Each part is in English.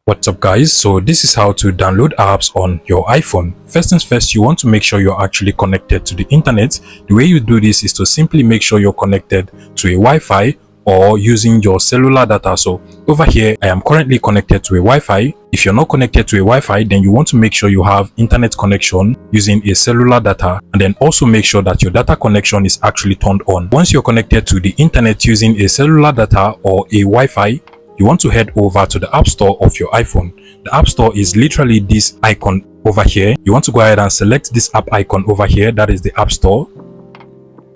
What's up guys, so this is how to download apps on your iPhone. First things first, you want to make sure you're actually connected to the internet. The way you do this is to simply make sure you're connected to a Wi-Fi or using your cellular data. So over here, I am currently connected to a Wi-Fi. If you're not connected to a Wi-Fi, then you want to make sure you have internet connection using a cellular data, and then also make sure that your data connection is actually turned on. Once you're connected to the internet using a cellular data or a Wi-Fi, you want to head over to the App Store of your iPhone. The App Store is literally this icon over here. You want to go ahead and select this app icon over here, that is the App Store.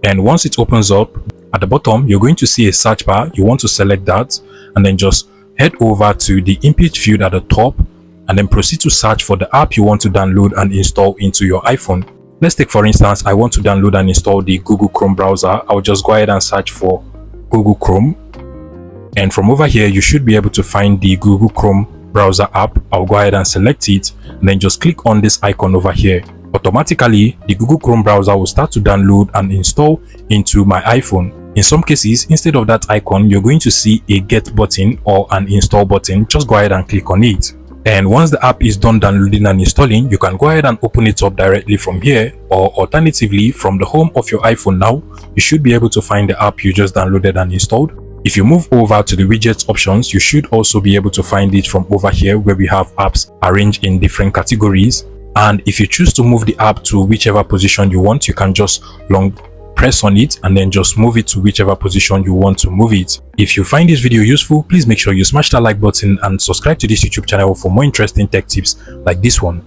And once it opens up, at the bottom, you're going to see a search bar. You want to select that and then just head over to the image field at the top and then proceed to search for the app you want to download and install into your iPhone. Let's take, for instance, I want to download and install the Google Chrome browser. I'll just go ahead and search for Google Chrome. And from over here, you should be able to find the Google Chrome browser app. I'll go ahead and select it and then just click on this icon over here. Automatically, the Google Chrome browser will start to download and install into my iPhone. In some cases, instead of that icon, you're going to see a get button or an install button. Just go ahead and click on it. And once the app is done downloading and installing, you can go ahead and open it up directly from here, or alternatively from the home of your iPhone. Now you should be able to find the app you just downloaded and installed. If you move over to the widgets options, you should also be able to find it from over here, where we have apps arranged in different categories. And if you choose to move the app to whichever position you want, you can just long press on it and then just move it to whichever position you want to move it. If you find this video useful, please make sure you smash that like button and subscribe to this YouTube channel for more interesting tech tips like this one.